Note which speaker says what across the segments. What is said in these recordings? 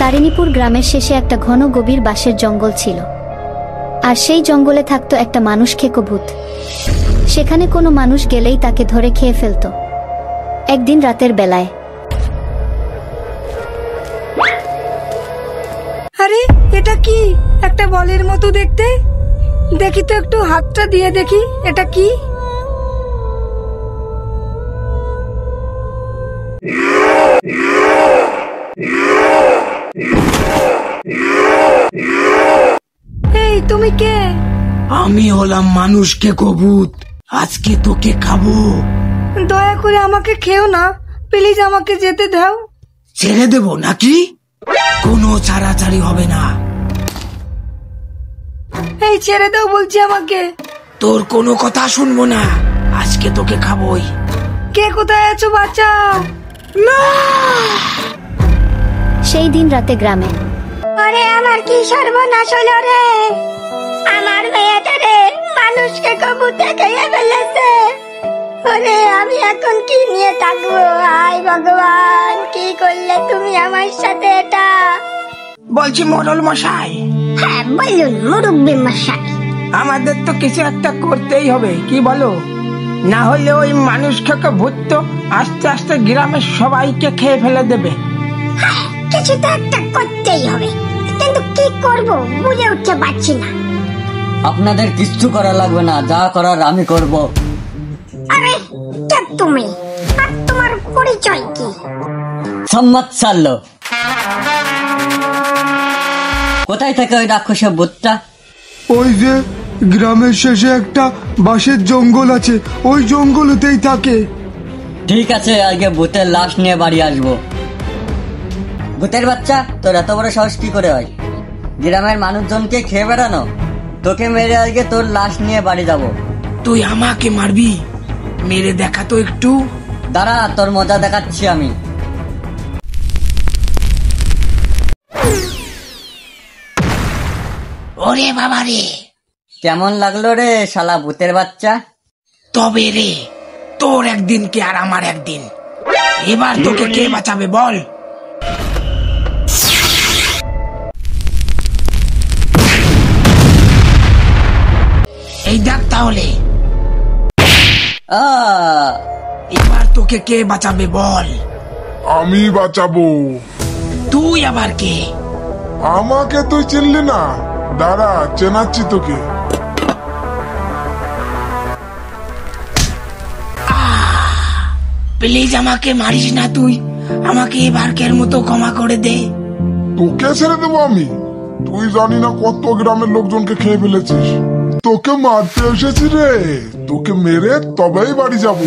Speaker 1: তারিণীপুর গ্রামের শেষে একটা ঘন গভীর বাঁশের জঙ্গল ছিল, আর সেই জঙ্গলে থাকতো একটা মানুষ খেকো ভূত। সেখানে কোনো মানুষ গেলেই তাকে ধরে খেয়ে ফেলত। একদিন রাতের বেলায়,
Speaker 2: আরে এটা কি? একটা বলের মতো দেখতে। দেখি তো, একটু হাতটা দিয়ে দেখি এটা কি। এই তুমি কে?
Speaker 3: আমি হলাম মানুষ খেকো ভূত। আজকে তোকে খাবো।
Speaker 2: দয়া করে আমাকে খেও না, প্লিজ আমাকে যেতে দাও।
Speaker 3: ছেড়ে দেবো নাকি? কোনো ছাড়াছাড়ি হবে না।
Speaker 2: এই ছেড়ে দাও বলছি আমাকে।
Speaker 3: তোর কোনো কথা শুনবো না, আজকে তোকে খাবোই।
Speaker 2: কে কোথায় আছো? বাঁচাও।
Speaker 3: না!
Speaker 1: সেই দিন রাতে গ্রামে।
Speaker 4: আরে আমার কি সর্বনাশ হলো রে! আমার মেয়েটারে মানুষকে কবুতে খেয়ে ফেলেছে। ওরে আমি এখন কি নিয়ে থাকবো? হায় ভগবান, কি করলে তুমি আমার সাথে এটা?
Speaker 3: বলছি মোড়ল মশাই।
Speaker 4: হ্যাঁ বলুন মুরব্বি মশাই।
Speaker 3: আমাদের তো কিছু একটা করতেই হবে, কি বলো? না হলে ওই মানুষ খেকো ভূত তো আস্তে আস্তে গ্রামের সবাইকে খেয়ে ফেলে দেবে।
Speaker 4: হ্যাঁ কিছু তো একটা করতেই হবে, কিন্তু কি করব বুঝে উঠতে পারছি না।
Speaker 5: আপনাদের কিচ্ছু করা লাগবে না, যা করার আমি করব।
Speaker 4: আরে কে তুমি? আর তোমার পরিচয় কি?
Speaker 5: সম্মত সাল্লো। কোথায় থেকে ওই রাক্ষসের ভূতটা?
Speaker 6: ওই যে গ্রামের শেষে একটা বাঁশের জঙ্গল আছে, ওই জঙ্গলতেই থাকে।
Speaker 5: ঠিক আছে, আজকে ভূতের লাশ নিয়ে বাড়ি আসবো। ভূতের বাচ্চা, তোর এত বড় সাহস কি করে হয় গ্রামের মানুষজনকে খেয়ে বেড়ানো? তোকে মেরে আজকে তোর লাশ নিয়ে বাড়ি যাব।
Speaker 3: তুই আমাকে মারবি? মেরে দেখা তো একটু।
Speaker 5: দাঁড়া, তোর মজা দেখাচ্ছি আমি।
Speaker 3: ওরে বাবা রে!
Speaker 5: কেমন লাগলো রে শালা ভূতের বাচ্চা?
Speaker 3: তবে রে, তোর একদিন কে আর আমার একদিন। এবার তোকে কে বাঁচাবে বল? এই দেখ তাহলে, এবার তোকে কে বাঁচাবে বল?
Speaker 7: আমি বাঁচাবো।
Speaker 3: তুই আবার কে?
Speaker 7: আমাকে তুই চিনলি না? দাঁড়া, চেনাচ্ছি তোকে।
Speaker 3: প্লিজ আমাকে মারিস না তুই। আমাকে এবারকের মতো ক্ষমা করে দে।
Speaker 7: তোকে ছেড়ে দেবো আমি? তুই জানি না কত গ্রামের লোকজনকে খেয়ে ফেলেছিস। তোকে মারতে এসেছি রে, তোকে মেরে তবেই বাড়ি যাব।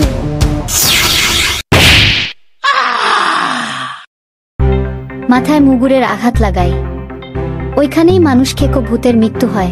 Speaker 1: মাথায় মুগুরের আঘাত লাগাই। ওইখানেই মানুষ খেকো ভূতের মৃত্যু হয়।